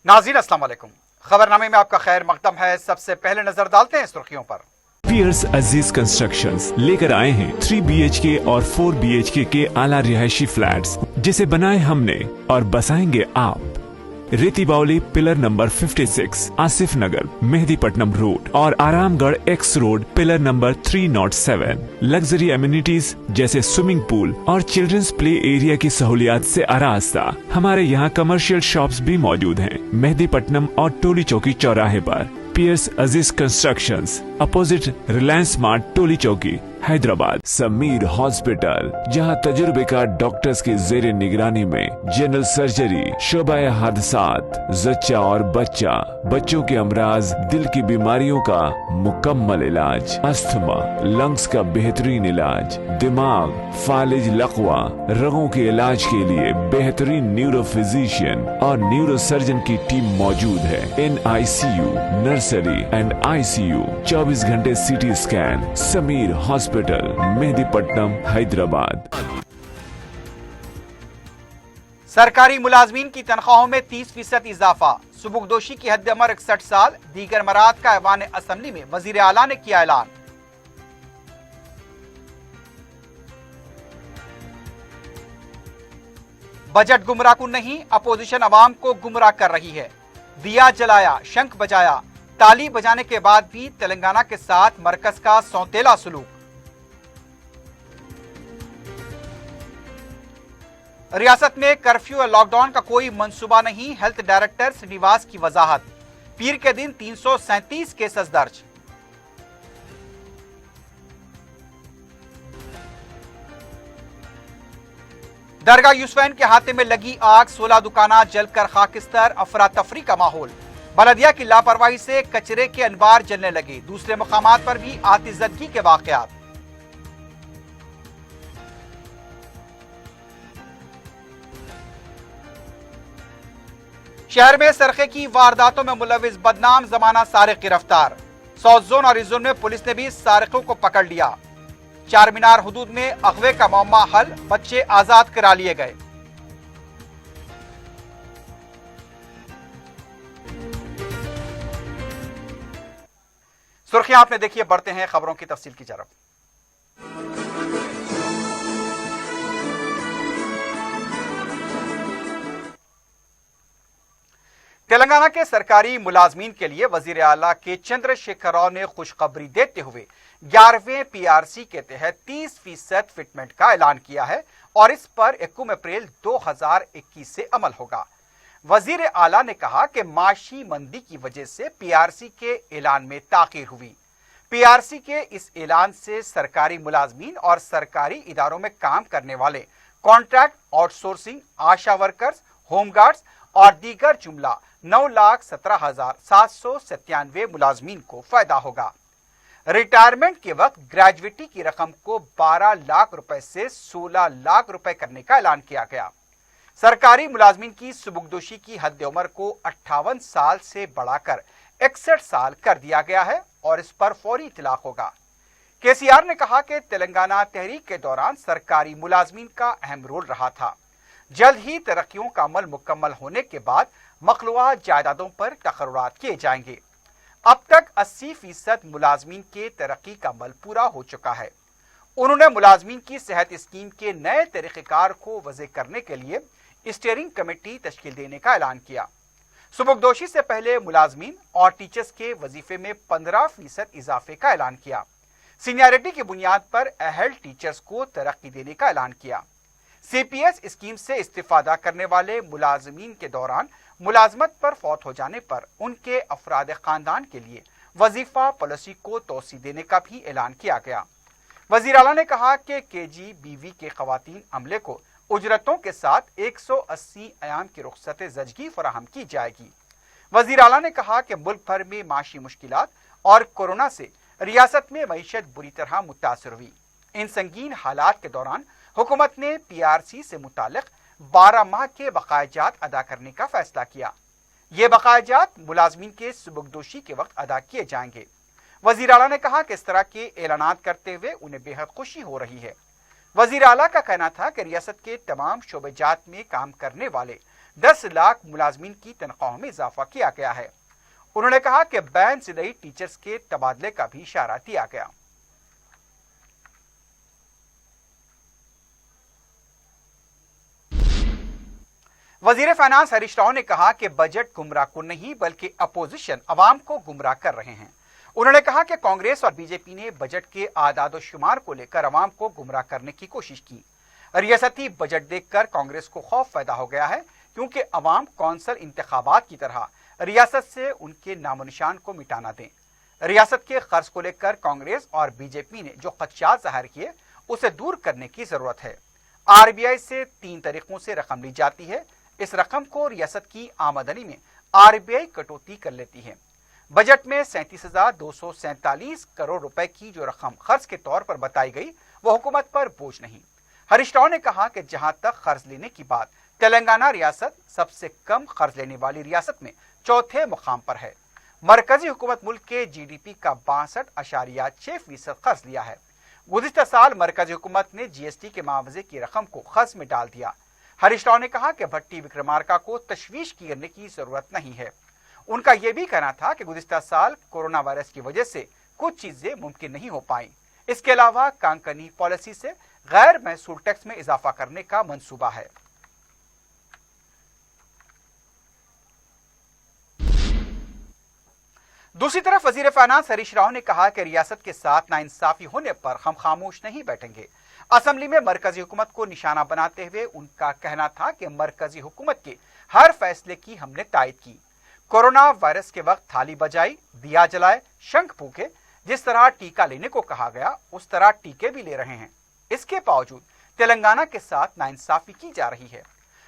नाज़रीन अस्सलाम वालेकुम। खबरनामे में आपका खैर मकदम है। सबसे पहले नजर डालते हैं सुर्खियों पर। पियर्स अजीज कंस्ट्रक्शंस लेकर आए हैं 3 BHK और 4 BHK के आला रिहायशी फ्लैट्स, जिसे बनाए हमने और बसाएंगे आप। रेती बावली पिलर नंबर 56, आसिफ नगर, मेहदीपट्टनम रोड और Aramghar x road pillar number 307। Luxury amenities जैसे स्विमिंग पूल और चिल्ड्रंस प्ले एरिया की सहूलियात से आरास्ता। हमारे यहाँ कमर्शियल शॉप्स भी मौजूद हैं मेहदीपट्टनम और टोली चौकी चौराहे पर। पियर्स अजीज कंस्ट्रक्शंस, अपोजिट रिलायंस स्मार्ट, टोली चौकी, हैदराबाद। समीर हॉस्पिटल, जहां तजुर्बेकार डॉक्टर्स की जेर निगरानी में जनरल सर्जरी, शोबा हादसात, जच्चा और बच्चा, बच्चों के अमराज, दिल की बीमारियों का मुकम्मल इलाज, अस्थमा, लंग्स का बेहतरीन इलाज, दिमाग, फालिज, लकवा, रगों के इलाज के लिए बेहतरीन न्यूरो फिजिशियन और न्यूरो सर्जन की टीम मौजूद है। NICU, नर्सरी एंड ICU, 24 घंटे CT scan. Sameer hospital, Mehdipatnam, Hyderabad. सरकारी मुलाजमीन की तनख्वाहों में 30% इजाफा। सुबुकदोशी की हद अमर 61 साल। दीगर मराद का ऐवान असम्बली में वजीर आला ने किया ऐलान। बजट गुमराहकुन नहीं, अपोजिशन अवाम को गुमराह कर रही है। दिया जलाया, शंख बजाया, ताली बजाने के बाद भी तेलंगाना के साथ मरकज का सौतेला सलूक। रियासत में कर्फ्यू और लॉकडाउन का कोई मंसूबा नहीं। हेल्थ डायरेक्टर श्रीनिवास की वजाहत। पीर के दिन 337 केसेस दर्ज। दरगाह यूसुफैन के हाथे में लगी आग, 16 दुकाना जलकर खाकिस्तर, अफरा तफरी का माहौल। बलदिया की लापरवाही से कचरे के अनबार जलने लगे। दूसरे मकामात पर भी आतिशज़दगी के वाकयात। शहर में सरखे की वारदातों में मुलविस बदनाम जमाना सारिक गिरफ्तार। साउथ जोन और ईस्ट जोन में पुलिस ने भी सारिकों को पकड़ लिया। चार मीनार हुदूद में अगवे का मौमा हल, बच्चे आजाद करा लिए गए। सुर्खियां आपने देखिए, बढ़ते हैं खबरों की तफसील की तरफ। तेलंगाना के सरकारी मुलाजमीन के लिए वजीर आला के चंद्रशेखर राव ने खुशखबरी देते हुए 11वें PRC के तहत 30% फिटमेंट का ऐलान किया है और इस पर 1 अप्रैल 2021 से अमल होगा। वजीर आला ने कहा कि माशी मंदी की वजह से PRC के ऐलान में ताखीर हुई। PRC के इस ऐलान से सरकारी मुलाजमीन और सरकारी इदारों में काम करने वाले कॉन्ट्रैक्ट, आउटसोर्सिंग, आशा वर्कर्स, होमगार्ड्स और दीगर जुमला 9,17,797 मुलाजमीन को फायदा होगा। रिटायरमेंट के वक्त ग्रेजुएटी की रकम को 12 लाख रुपए से 16 लाख रुपए करने का ऐलान किया गया। सरकारी मुलाजमीन की सुबुकदोशी की हद उम्र को 58 साल से बढ़ाकर 61 साल कर दिया गया है और इस पर फौरी इतलाक होगा। KCR ने कहा कि तेलंगाना तहरीक के दौरान सरकारी मुलाजमीन का अहम रोल रहा था। जल्द ही तरक्कियों का अमल मुकम्मल होने के बाद मखलूआ जायदादों पर तकर्रुरात किए जाएंगे। अब तक 80% मुलाजमीन के तरक्की का अमल पूरा हो चुका है। उन्होंने मुलाजमीन की सेहत स्कीम के नए तरीक़ेकार को वज़े करने के लिए स्टीयरिंग कमेटी तश्कील देने का ऐलान किया। सुबुकदोशी से पहले मुलाजमीन और टीचर्स के वजीफे में 15% इजाफे का ऐलान किया। सीनियरिटी की बुनियाद पर अहल टीचर्स को तरक्की देने का ऐलान किया। CPS स्कीम से इस्तिफादा करने वाले मुलाजमीन के दौरान मुलाजमत पर फौत हो जाने पर उनके अफराद खानदान के लिए वजीफा पॉलिसी को तोसी देने का भी ऐलान किया गया। वजीर आला ने कहा कि KGBV के खवातीन अमले को उजरतों के साथ 180 अयाम की रुखसत ज़चगी फराहम की जाएगी। वजीर आला ने कहा कि मुल्क भर में माशी मुश्किलात और कोरोना से रियासत में मईशत बुरी तरह मुतासर हुई। इन संगीन हालात के दौरान हुकूमत ने PRC से मुतालिक 12 माह के बकायाजात अदा करने का फैसला किया। ये बकायाजात मुलाजमीन के सुबुकदोशी के वक्त अदा किए जाएंगे। वजीर आला ने कहा कि इस तरह के ऐलानात करते हुए उन्हें बेहद खुशी हो रही है। वजीर आला का कहना था कि रियासत के तमाम शोबेजात में काम करने वाले 10 लाख मुलाजमीन की तनख्वाहों में इजाफा किया गया है। उन्होंने कहा कि बैन से नई टीचर्स के तबादले का भी इशारा दिया गया। वजीर फाइनेंस हरीश राव ने कहा कि बजट गुमराह कुन नहीं बल्कि अपोजिशन अवाम को गुमराह कर रहे हैं। उन्होंने कहा कि कांग्रेस और बीजेपी ने बजट के आदाद शुमार को लेकर अवाम को गुमराह करने की कोशिश की। रियासती बजट देखकर कांग्रेस को खौफ पैदा हो गया है, क्योंकि अवाम कौंसल इंतखाबात की तरह रियासत से उनके नामो निशान को मिटाना दें। रियासत के कर्ज को लेकर कांग्रेस और बीजेपी ने जो खदशात जाहिर किए उसे दूर करने की जरूरत है। आरबीआई से 3 तरीकों से रकम ली जाती है। इस रकम को रियासत की आमदनी में आरबीआई कटौती कर लेती है। बजट में 37,247 करोड़ रुपए की जो रकम खर्च के तौर पर बताई गई वो हुकूमत पर बोझ नहीं। हरीश राव ने कहा कि जहां तक कर्ज लेने की बात, तेलंगाना रियासत सबसे कम कर्ज लेने वाली रियासत में चौथे मुकाम पर है। मरकजी हुकूमत मुल्क के जीडीपी का 62.6% कर्ज लिया है। गुज़िश्ता साल मरकजी हुकूमत ने जीएसटी के मुआवजे की रकम को कर्ज में डाल दिया। हरीश राव ने कहा कि भट्टी विक्रमार्का को तशवीश करने की जरूरत नहीं है। उनका यह भी कहना था कि गुज़िश्ता साल कोरोना वायरस की वजह से कुछ चीजें मुमकिन नहीं हो पाई। इसके अलावा कांकनी पॉलिसी से गैर महसूल टैक्स में इजाफा करने का मंसूबा है। दूसरी तरफ वजीर फाइनेंस हरीश राव ने कहा कि रियासत के साथ नाइंसाफी होने पर हम खामोश नहीं बैठेंगे। असेंबली में मरकजी हुकूमत को निशाना बनाते हुए उनका कहना था कि मरकजी हुकूमत के हर फैसले की हमने तायद की। कोरोना वायरस के वक्त थाली बजाई, दिया जलाए, शंख फूके, जिस तरह टीका लेने को कहा गया उस तरह टीके भी ले रहे हैं। इसके बावजूद तेलंगाना के साथ नाइंसाफी की जा रही है।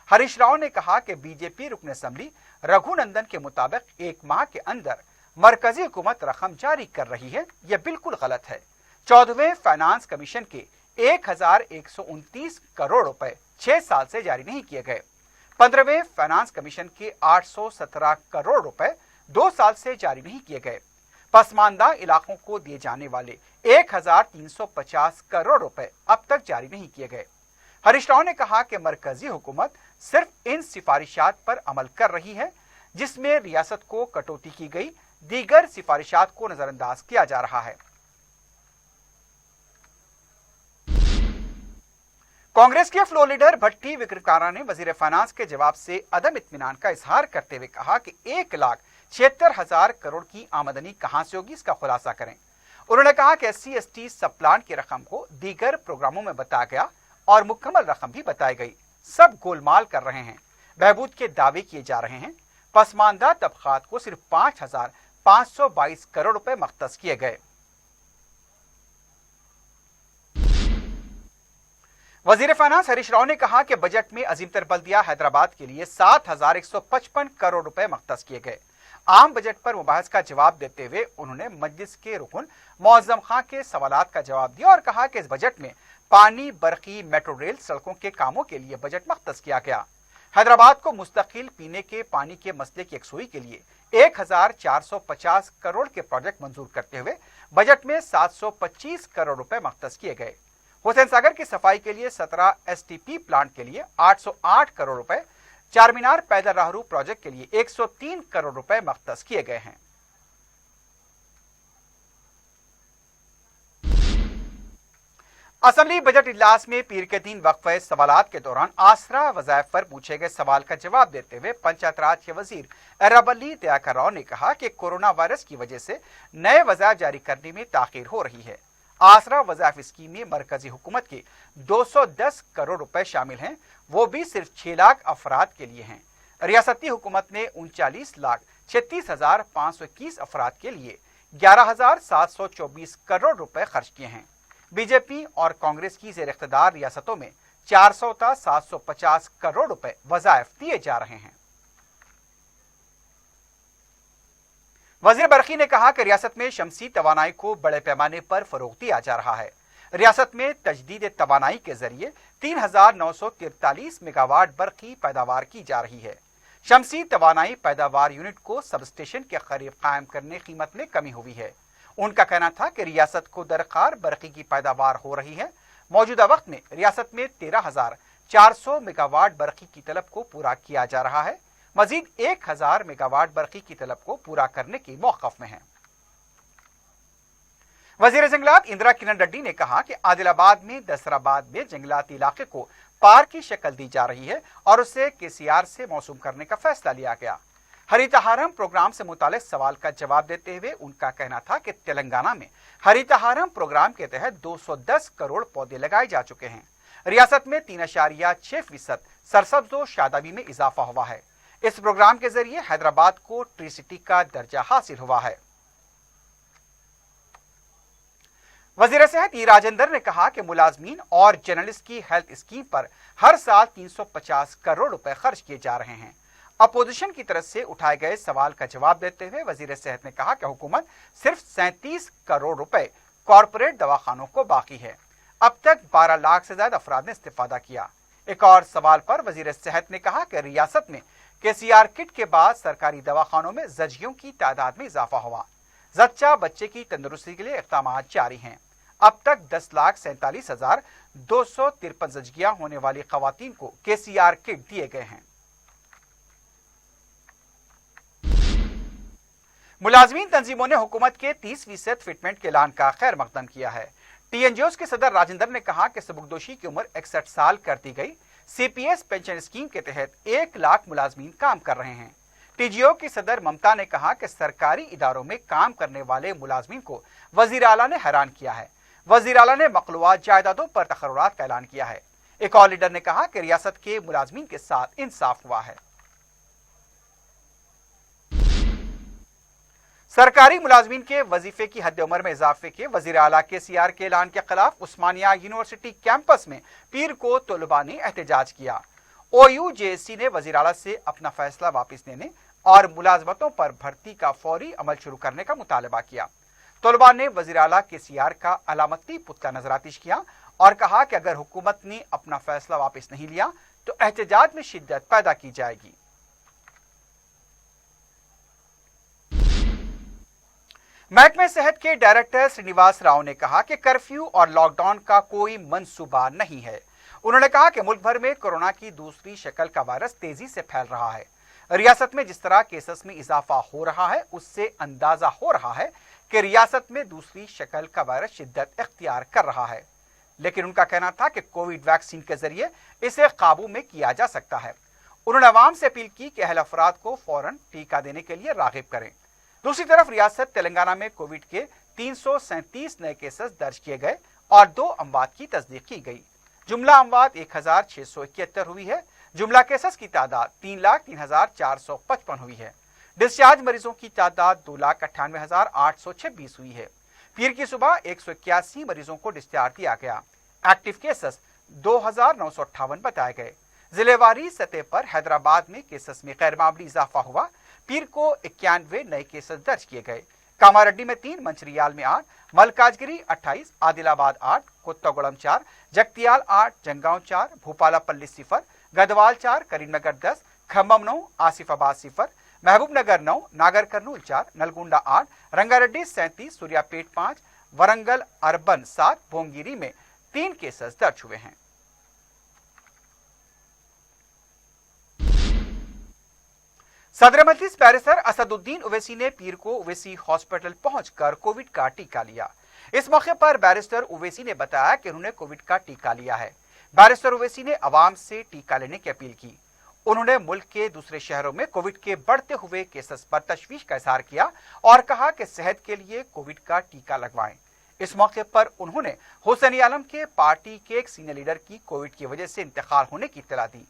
हरीश राव ने कहा कि बीजेपी रुकन असेंबली रघुनंदन के मुताबिक 1 माह के अंदर मरकजी हुकूमत रकम जारी कर रही है। यह बिल्कुल गलत है। 14वें फाइनेंस कमीशन के 1,129 करोड़ रुपए 6 साल से जारी नहीं किए गए। 15वें फाइनेंस कमीशन के 817 करोड़ रुपए 2 साल से जारी नहीं किए गए। पसमानदा इलाकों को दिए जाने वाले 1,350 करोड़ रुपए अब तक जारी नहीं किए गए। हरीश राव ने कहा कि मरकजी हुकूमत सिर्फ इन सिफारिशात पर अमल कर रही है जिसमें रियासत को कटौती की गई, दीगर सिफारिशात को नजरअंदाज किया जा रहा है। कांग्रेस के फ्लोर लीडर भट्टी विक्रमार्का ने वजीर फाइनेंस के जवाब से अदम इत्मीनान का इजहार करते हुए कहा कि 1,76,000 करोड़ की आमदनी कहां से होगी, इसका खुलासा करें। उन्होंने कहा कि SC/ST सब प्लान की रकम को दीगर प्रोग्रामों में बताया गया और मुकम्मल रकम भी बताई गई। सब गोलमाल कर रहे हैं, बहबूद के दावे किए जा रहे हैं। पसमानदा तबकात को सिर्फ 5,522 करोड़ रुपए मख्तस किए गए। वजीर फाइनेंस हरीश राव ने कहा कि बजट में अजीमतर बल्दिया हैदराबाद के लिए 7,155 करोड़ रुपए मख्तस किए गए। आम बजट पर मुबाहिस का जवाब देते हुए उन्होंने मजलिस के रुकन मौअज़्ज़म खां के सवालात का जवाब दिया और कहा कि इस बजट में पानी, बरकी, मेट्रो रेल, सड़कों के कामों के लिए बजट मख्तस किया गया। हैदराबाद को मुस्तकिल पीने के पानी के मसले की यकसुई के लिए 1,450 करोड़ के प्रोजेक्ट मंजूर करते हुए बजट में 725 करोड़ रुपए मख्तस किए गए। हुसैन सागर की सफाई के लिए 17 STP प्लांट के लिए 808 करोड़ रुपए, चार मीनार पैदल राहरू प्रोजेक्ट के लिए 103 करोड़ रुपए मख्तस किए गए हैं। असेंबली बजट इजलास में पीर के दिन वक्फे सवालात के दौरान आसरा वज़ाइफ पर पूछे गए सवाल का जवाब देते हुए पंचायत राज के वजीर रबली दयाकर राव ने कहा कि कोरोना वायरस की वजह से नए वज़ाइफ जारी करने में ताखीर हो रही है। आसरा वज़ाइफ स्कीम में मरकजी हुकूमत के 210 करोड़ रुपए शामिल हैं, वो भी सिर्फ 6 लाख अफराद के लिए हैं। रियासती हुकूमत ने 39,36,521 अफराद के लिए 11,724 करोड़ रुपए खर्च किए हैं। बीजेपी और कांग्रेस की ज़ेर इख्तिदार रियासतों में 400,750 करोड़ रुपए वज़ाइफ दिए जा रहे हैं। वजीर बरकी ने कहा कि रियासत में शमसी तवानाई को बड़े पैमाने पर फरोग दिया जा रहा है। रियासत में तजदीद तवानाई के जरिए 3,943 मेगावाट बरकी पैदावार की जा रही है। शमसी तवानाई पैदावार यूनिट को सब स्टेशन के करीब कायम करने कीमत में कमी हुई है। उनका कहना था कि रियासत को दरकार बरकी की पैदावार हो रही है। मौजूदा वक्त में रियासत में 400 मेगावाट बरकी की तलब को पूरा किया जा रहा है। मजीद 1000 मेगावाट बरकी की तलब को पूरा करने की मौक़िफ़ में है। वज़ीर जंगलात इंदिरा किरण रेड्डी ने कहा कि आदिलाबाद में दसराबाद में जंगलाती इलाके को पार्क की शक्ल दी जा रही है और उसे केसीआर से मौसूम करने का फैसला लिया गया। हरितहारम प्रोग्राम से मुतालिक सवाल का जवाब देते हुए उनका कहना था कि तेलंगाना में हरितहारम प्रोग्राम के तहत 210 करोड़ पौधे लगाए जा चुके हैं। रियासत में 3.6% सरसब्ज़ शादाबी में इजाफा हुआ है। इस प्रोग्राम के जरिए हैदराबाद को ट्री सिटी का दर्जा हासिल हुआ है। वज़ीर सेहत ई राजेंद्र ने कहा कि मुलाजमीन और जर्नलिस्ट की हेल्थ स्कीम पर हर साल 350 करोड़ रुपए खर्च किए जा रहे हैं। अपोजिशन की तरफ से उठाए गए सवाल का जवाब देते हुए वज़ीर सेहत ने कहा कि हुकूमत सिर्फ 37 करोड़ रुपए कॉरपोरेट दवाखानों को बाकी है। अब तक 12 लाख से ज्यादा अफराद ने इस्तिफादा किया। एक और सवाल पर वज़ीर सेहत ने कहा कि रियासत में केसीआर किट के बाद सरकारी दवाखानों में जजियों की तादाद में इजाफा हुआ। जच्चा बच्चे की तंदुरुस्ती के लिए इक़दाम जारी हैं। अब तक 10,47,253 जजियां होने वाली खवातीन को केसीआर किट दिए गए हैं। मुलाजमीन तंजीमों ने हुकूमत के 30% फिटमेंट के ऐलान का खैर मकदम किया है। टीएनजीओ के सदर राजेंद्र ने कहा कि सबकदोशी की उम्र 61 साल कर दी गई। सीपीएस पेंशन स्कीम के तहत 1 लाख मुलाजमीन काम कर रहे हैं। टीजीओ की सदर ममता ने कहा कि सरकारी इदारों में काम करने वाले मुलाजमीन को वजीर आला ने हैरान किया है। वजीर आला ने मखलूआत जायदादों पर तकर्रुरात का ऐलान किया है। एक और लीडर ने कहा कि रियासत के मुलाजमीन के साथ इंसाफ हुआ है। सरकारी मुलाजमीन के वजीफे की हद उम्र में इजाफे के वजीर आला केसीआर के ऐलान के खिलाफ उस्मानिया यूनिवर्सिटी कैंपस में पीर को तलबा ने एहतजाज किया। OUJSC ने वजीर आला से अपना फैसला वापस लेने और मुलाजमतों पर भर्ती का फौरी अमल शुरू करने का मुतालबा किया। तलबा ने वजीर आला केसीआर का अलामती पुतला नजरातिश किया और कहा कि अगर हुकूमत ने अपना फैसला वापस नहीं लिया तो एहतजाज में शिद्दत पैदा की जाएगी। महकमे सेहत के डायरेक्टर श्रीनिवास राव ने कहा कि कर्फ्यू और लॉकडाउन का कोई मंसूबा नहीं है। उन्होंने कहा कि मुल्क भर में कोरोना की दूसरी शक्ल का वायरस तेजी से फैल रहा है। रियासत में जिस तरह केसेस में इजाफा हो रहा है उससे अंदाजा हो रहा है कि रियासत में दूसरी शक्ल का वायरस शिद्दत इख्तियार कर रहा है। लेकिन उनका कहना था कि कोविड वैक्सीन के जरिए इसे काबू में किया जा सकता है। उन्होंने अवाम से अपील की कि अहल अफराद को फौरन टीका देने के लिए रागिब करें। दूसरी तरफ रियासत तेलंगाना में कोविड के 337 नए केसेस दर्ज किए गए और 2 अमवात की तस्दीक की गई। जुमला अमवात 1671 हुई है। जुमला केसेस की तादाद 3,03,455 हुई है। डिस्चार्ज मरीजों की तादाद 2,98,826 हुई है। पीर की सुबह 181 मरीजों को डिस्चार्ज दिया गया। एक्टिव केसेस 2,958 बताए गए। जिलेवारी सतह पर हैदराबाद में केसेस में गैर मामूली इजाफा हुआ। पीर को 91 नए केसेस दर्ज किए गए। कामारेड्डी में 3, मंचिरियाल में 8, मलकाजगिरी 28, आदिलाबाद 8, कोत्तागुड़म 4, जगतियाल 8, जंगांव 4, भूपालापल्ली 0, गदवाल 4, करीमनगर 10, खम्मम 9, आसिफाबाद 0, महबूबनगर 9, नागर कर्नूल 4, नलगुंडा 8, रंगारेड्डी 37, सूर्यापेट 5, वरंगल अर्बन 7, भोंगिरी में 3 केसेस दर्ज हुए हैं। सदर मजलिस बैरिस्टर असदुद्दीन ओवैसी ने पीर को ओवैसी हॉस्पिटल पहुंचकर कोविड का टीका लिया। इस मौके पर बैरिस्टर ओवैसी ने बताया कि उन्होंने कोविड का टीका लिया है। बैरिस्टर ओवैसी ने अवाम से टीका लेने की अपील की। उन्होंने मुल्क के दूसरे शहरों में कोविड के बढ़ते हुए केसेस पर तशवीश का इजहार किया और कहा कि सेहत के लिए कोविड का टीका लगवाएं। इस मौके पर उन्होंने हुसैन आलम के पार्टी के एक सीनियर लीडर की कोविड की वजह से इंतकाल होने की इत्तला दी।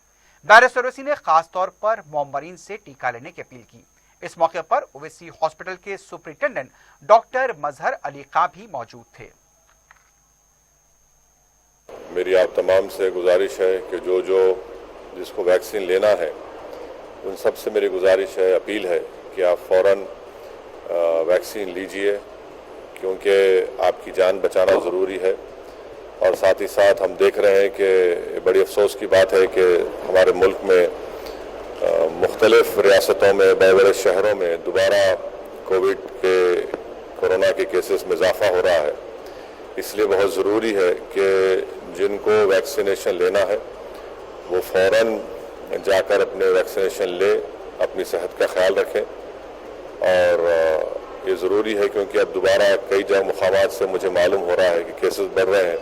बैरिस्टर ओवैसी ने खास तौर पर मोमरीन से टीका लेने की अपील की। इस मौके पर ओवैसी हॉस्पिटल के सुपरिटेंडेंट डॉक्टर मजहर अली खां भी मौजूद थे। मेरी आप तमाम से गुजारिश है कि जो जिसको वैक्सीन लेना है उन सब से मेरी गुजारिश है, अपील है कि आप फ़ौरन वैक्सीन लीजिए, क्योंकि आपकी जान बचाना ज़रूरी है। और साथ ही साथ हम देख रहे हैं कि बड़ी अफसोस की बात है कि हमारे मुल्क में मुख्तलिफ रियासतों में, बड़े शहरों में दोबारा कोरोना के केसेस में इजाफा हो रहा है। इसलिए बहुत ज़रूरी है कि जिनको वैक्सीनेशन लेना है वो फ़ौरन जाकर अपने वैक्सीनेशन ले, अपनी सेहत का ख्याल रखें। और ये ज़रूरी है क्योंकि अब दोबारा कई जगह मुकामात से मुझे मालूम हो रहा है कि केसेस बढ़ रहे हैं।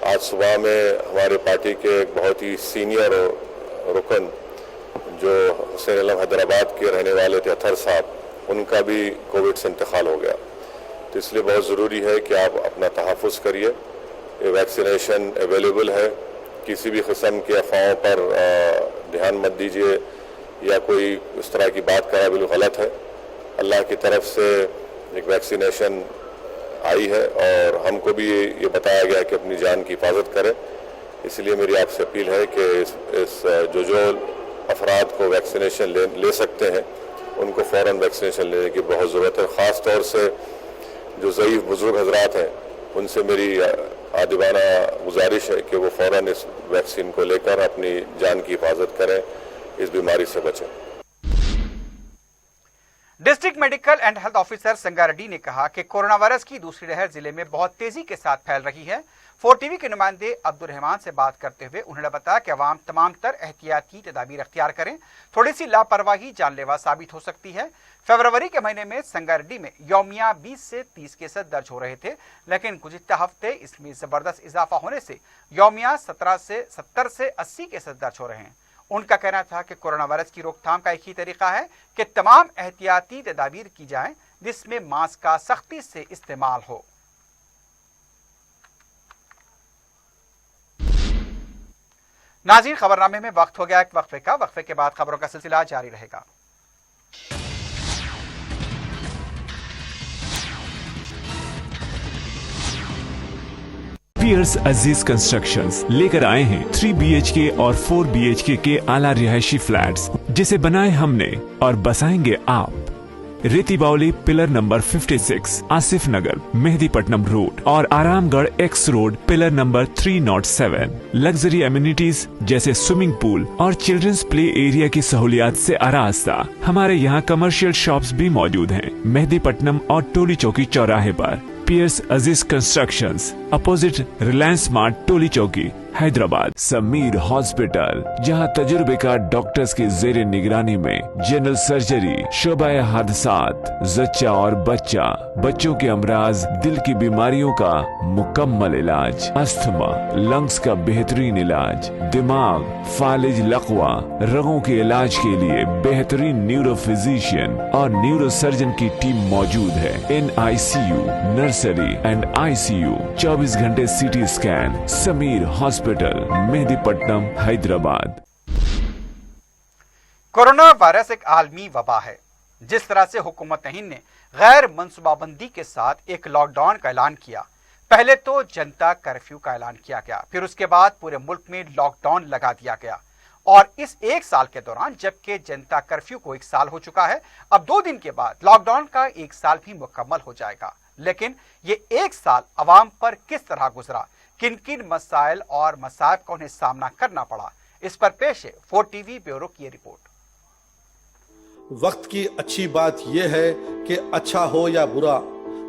आज सुबह में हमारे पार्टी के एक बहुत ही सीनियर रुकन जो हुसैन आलम हैदराबाद के रहने वाले थे, अतहर साहब, उनका भी कोविड से इंतकाल हो गया। तो इसलिए बहुत ज़रूरी है कि आप अपना तहफ़्फ़ुज़ करिए। ये वैक्सीनेशन अवेलेबल है, किसी भी किस्म के अफवाहों पर ध्यान मत दीजिए या कोई इस तरह की बात करना बिल्कुल गलत है। अल्लाह की तरफ से एक वैक्सीनेशन आई है और हमको भी ये बताया गया है कि अपनी जान की हिफाजत करें। इसलिए मेरी आपसे अपील है कि इस जो अफराद को वैक्सीनेशन ले सकते हैं उनको फ़ौरन वैक्सीनेशन लेने की बहुत ज़रूरत है। ख़ास तौर से जो ज़ईफ़ बुज़ुर्ग हज़रात हैं उनसे मेरी आदिबाना गुजारिश है कि वो फ़ौरन इस वैक्सीन को लेकर अपनी जान की हिफाजत करें, इस बीमारी से बचें। District medical and health officer Sangareddy ने कहा कि कोरोना वायरस की दूसरी लहर जिले में बहुत तेजी के साथ फैल रही है। 4TV के नुमाइंदे अब्दुल रहमान से बात करते हुए उन्होंने बताया कि अवाम तमाम तर एहतियाती तदाबीर अख्तियार करें, थोड़ी सी लापरवाही जानलेवा साबित हो सकती है। फरवरी के महीने में संगारेड्डी में यौमिया 20 से 30 केसेस दर्ज हो रहे थे, लेकिन गुज़िश्ता हफ्ते इसमें जबरदस्त इजाफा होने से यौमिया 70 से 80 केसेस दर्ज हो रहे हैं। उनका कहना था कि कोरोना वायरस की रोकथाम का एक ही तरीका है कि तमाम एहतियाती तदाबीर की जाएं, जिसमें मास्क का सख्ती से इस्तेमाल हो। नाज़रीन, खबरनामे में वक्त हो गया एक वक्फे का। वक्फे के बाद खबरों का सिलसिला जारी रहेगा। पियर्स अजीज कंस्ट्रक्शंस लेकर आए हैं 3 BHK और 4 BHK के आला रिहायशी फ्लैट्स, जिसे बनाए हमने और बसाएंगे आप। रेती बावली पिलर नंबर 56, आसिफ नगर, मेहदीपट्टनम रोड और Aramghar x road pillar number 307। Luxury amenities जैसे स्विमिंग पूल और चिल्ड्रंस प्ले एरिया की सहूलियात से आरास्ता। हमारे यहाँ कमर्शियल शॉप्स भी मौजूद हैं मेहदीपट्टनम और टोली चौकी चौराहे पर। पियर्स अजीज कंस्ट्रक्शंस, अपोजिट रिलायंस स्मार्ट, टोली चौकी, हैदराबाद। समीर हॉस्पिटल, जहां तजुर्बेकार डॉक्टर्स की जेर निगरानी में जनरल सर्जरी, शोबाए हादसात, जच्चा और बच्चा, बच्चों के अमराज, दिल की बीमारियों का मुकम्मल इलाज, अस्थमा, लंग्स का बेहतरीन इलाज, दिमाग, फालिज, लकवा, रगों के इलाज के लिए बेहतरीन न्यूरो फिजिशियन और न्यूरो सर्जन की टीम मौजूद है। NICU, नर्सरी एंड ICU, 24 घंटे CT scan. Sameer hospital, Mehdipatnam, Hyderabad. Corona virus एक आलमी वबा है। जिस तरह से हुकूमत हिंद ने गैर मनसूबाबंदी के साथ एक लॉकडाउन का ऐलान किया, पहले तो जनता कर्फ्यू का ऐलान किया गया, फिर उसके बाद पूरे मुल्क में लॉकडाउन लगा दिया गया। और इस एक साल के दौरान, जबकि जनता कर्फ्यू को 1 साल हो चुका है, अब 2 दिन के बाद लॉकडाउन का 1 साल भी मुकम्मल हो जाएगा। लेकिन ये 1 साल अवाम पर किस तरह गुजरा, किन किन मसाइल और मसाइब का उन्हें सामना करना पड़ा, इस पर पेश है 4TV ब्यूरो की रिपोर्ट। वक्त की अच्छी बात यह है कि अच्छा हो या बुरा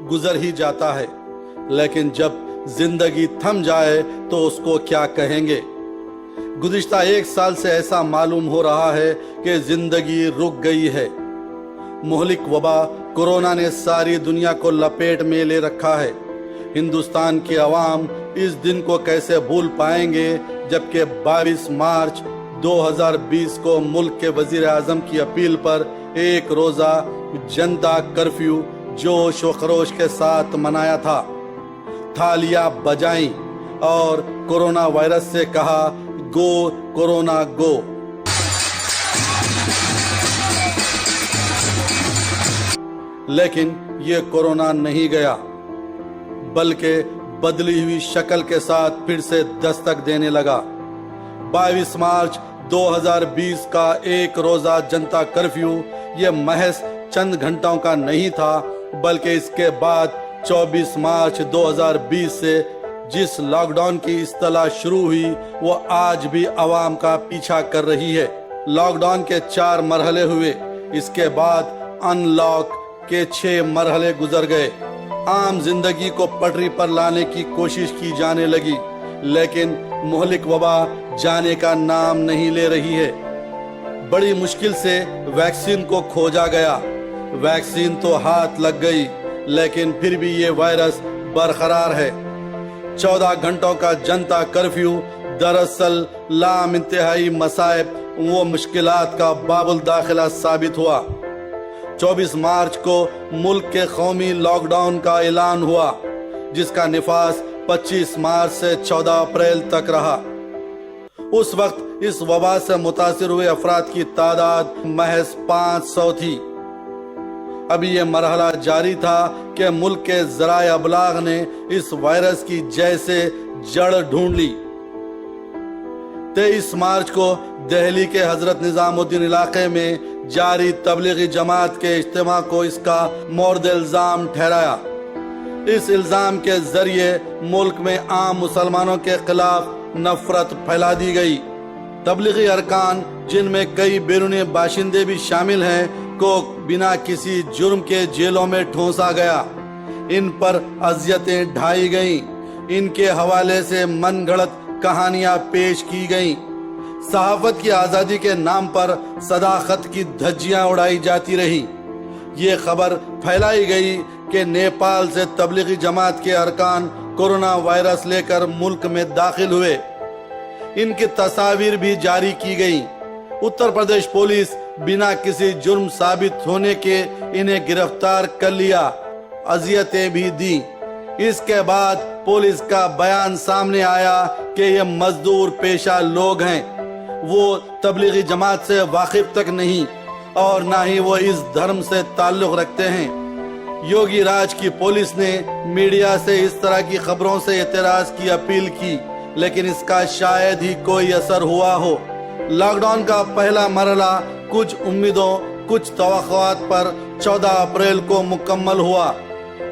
गुजर ही जाता है, लेकिन जब जिंदगी थम जाए तो उसको क्या कहेंगे। गुज़िश्ता 1 साल से ऐसा मालूम हो रहा है कि जिंदगी रुक गई है। मुहलिक वबा कोरोना ने सारी दुनिया को लपेट में ले रखा है। हिंदुस्तान के अवाम इस दिन को कैसे भूल पाएंगे, जबकि 22 मार्च 2020 को मुल्क के वजीर आजम की अपील पर एक रोजा जनता कर्फ्यू जोश व खरोश के साथ मनाया था। थालियां बजाई और कोरोना वायरस से कहा, गो कोरोना गो। लेकिन ये कोरोना नहीं गया, बल्कि बदली हुई शक्ल के साथ फिर से दस्तक देने लगा। 22 मार्च 2020 का एक रोजा जनता कर्फ्यू ये महज चंद घंटों का नहीं था, बल्कि इसके बाद 24 मार्च 2020 से जिस लॉकडाउन की इस्तलाह शुरू हुई वो आज भी अवाम का पीछा कर रही है। लॉकडाउन के 4 मरहले हुए, इसके बाद अनलॉक के 6 मरहले गुजर गए। आम जिंदगी को पटरी पर लाने की कोशिश की जाने लगी, लेकिन मुहलिक वबा जाने का नाम नहीं ले रही है। बड़ी मुश्किल से वैक्सीन को खोजा गया। वैक्सीन तो हाथ लग गई, लेकिन फिर भी ये वायरस बरकरार है। 14 घंटों का जनता कर्फ्यू दरअसल लाम इंतहाई मसाइब वो मुश्किलात का बाबुल दाखिला साबित हुआ। 24 मार्च को मुल्क के कौमी लॉकडाउन का ऐलान हुआ, जिसका निफाज 25 मार्च से 14 अप्रैल तक रहा। उस वक्त इस वबा से मुतासिर हुए अफराद की तादाद महज 500 थी। अभी ये मरहला जारी था कि मुल्क के ज़राए अबलाग ने इस वायरस की जैसे जड़ ढूंढ ली। 23 मार्च को दिल्ली के हजरत निजामुद्दीन इलाके में जारी तबलीगी जमात के इज्तिमा को इसका मोर्द इल्जाम ठहराया। इस इल्जाम के जरिए मुल्क में आम मुसलमानों के खिलाफ नफरत फैला दी गई। तबलीगी अरकान, जिनमें कई बैरूनी बाशिंदे भी शामिल हैं, को बिना किसी जुर्म के जेलों में ठूंसा गया। इन पर अजियतें ढाई गईं। इनके हवाले से मनगढ़ंत कहानियां पेश की गईं। सहाफत की आज़ादी के नाम पर सदाकत की धज्जियां उड़ाई जाती रही। ये खबर फैलाई गई कि नेपाल से तबलीगी जमात के अरकान कोरोना वायरस लेकर मुल्क में दाखिल हुए। इनकी तस्वीर भी जारी की गई। उत्तर प्रदेश पुलिस बिना किसी जुर्म साबित होने के इन्हें गिरफ्तार कर लिया, अजियतें भी दी। इसके बाद पुलिस का बयान सामने आया कि ये मजदूर पेशा लोग हैं। वो तबलीगी जमात से वाकिफ तक नहीं और ना ही वो इस धर्म से ताल्लुक रखते हैं। योगी राज की पुलिस ने मीडिया से इस तरह की खबरों से एतराज की अपील की, लेकिन इसका शायद ही कोई असर हुआ हो। लॉकडाउन का पहला मरहला कुछ उम्मीदों, कुछ तवक्कुआत पर 14 अप्रैल को मुकम्मल हुआ।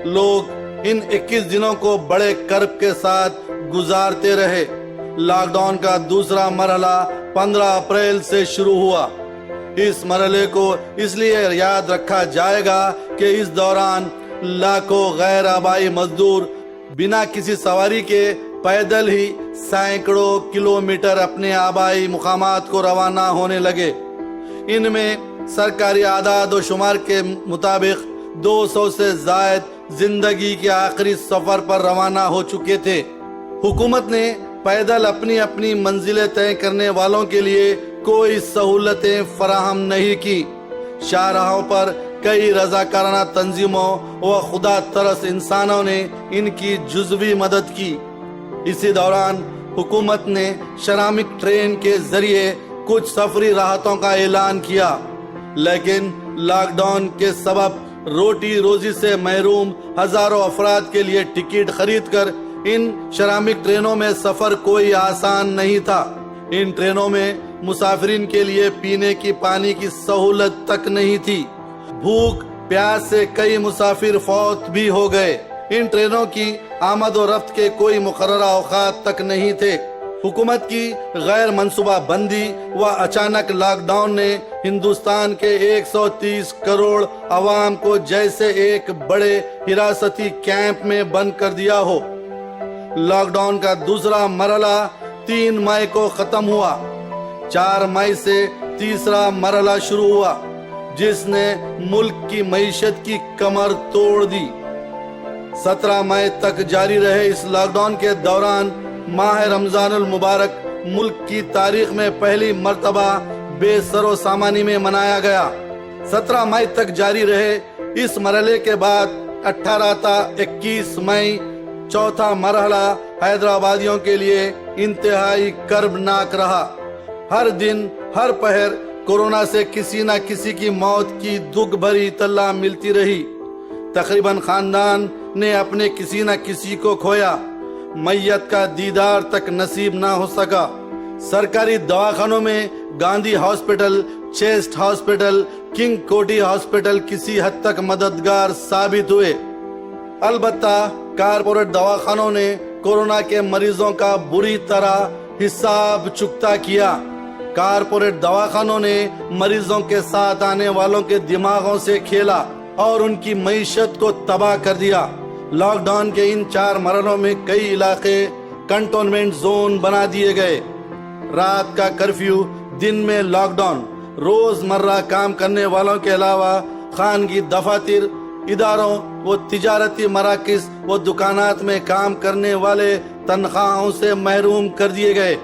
लोग इन 21 दिनों को बड़े कर्ब के साथ गुजारते रहे। लॉकडाउन का दूसरा मरहला 15 अप्रैल से शुरू हुआ। इस मरहले को इसलिए याद रखा जाएगा कि इस दौरान लाखों गैर आबाई मजदूर बिना किसी सवारी के पैदल ही सैकड़ों किलोमीटर अपने आबाई मुकामात को रवाना होने लगे। इनमें सरकारी आदाद व शुमार के मुताबिक 200 से जायद जिंदगी के आखिरी सफर पर रवाना हो चुके थे। हुकूमत ने पैदल अपनी अपनी मंजिलें तय करने वालों के लिए कोई सहूलतें फराहम नहीं की। शाहराहों पर कई रजाकाराना तंजीमों व खुदा तरस इंसानों ने इनकी जुज़वी मदद की। इसी दौरान हुकूमत ने श्रमिक ट्रेन के जरिए कुछ सफरी राहतों का ऐलान किया, लेकिन लॉकडाउन के सबब रोटी रोजी से महरूम हजारों अफराद के लिए टिकट खरीदकर इन श्रमिक ट्रेनों में सफर कोई आसान नहीं था। इन ट्रेनों में मुसाफिरीन के लिए पीने की पानी की सहूलत तक नहीं थी। भूख प्यास से कई मुसाफिर फौत भी हो गए। इन ट्रेनों की आमद और रफ्त के कोई मुकर्रर औकात तक नहीं थे। हुकूमत की गैर मंसूबा बंदी व अचानक लॉकडाउन ने हिंदुस्तान के 130 करोड़ अवाम को जैसे एक बड़े हिरासती कैंप में बंद कर दिया हो। लॉकडाउन का दूसरा मरहला 3 मई को खत्म हुआ। 4 मई से तीसरा मरहला शुरू हुआ, जिसने मुल्क की मईशत की कमर तोड़ दी। 17 मई तक जारी रहे इस लॉकडाउन के दौरान माह रमजानुल मुबारक मुल्क की तारीख में पहली मर्तबा बेसरो सामानी में मनाया गया। 17 मई तक जारी रहे इस मरहले के बाद 18 था 21 मई चौथा मरहला हैदराबादियों के लिए इंतहाई कर्बनाक रहा। हर दिन हर पहर कोरोना से किसी न किसी की मौत की दुख भरी इत्तला मिलती रही। तकरीबन खानदान ने अपने किसी न किसी को खोया। मैयत का दीदार तक नसीब ना हो सका। सरकारी दवाखानों में Gandhi hospital, chest hospital, king कोटी हॉस्पिटल किसी हद तक मददगार साबित हुए। अलबत्ता कारपोरेट दवाखानों ने कोरोना के मरीजों का बुरी तरह हिसाब चुकता किया। कारपोरेट दवाखानों ने मरीजों के साथ आने वालों के दिमागों से खेला और उनकी मईशत को तबाह कर दिया। लॉकडाउन के इन 4 मरहलों में कई इलाके कंटोनमेंट जोन बना दिए गए। रात का कर्फ्यू, दिन में लॉकडाउन, रोजमर्रा काम करने वालों के अलावा खानगी दफातर, इदारों व तिजारती मराकिज व दुकानात में काम करने वाले तनख्वाहों से महरूम कर दिए गए।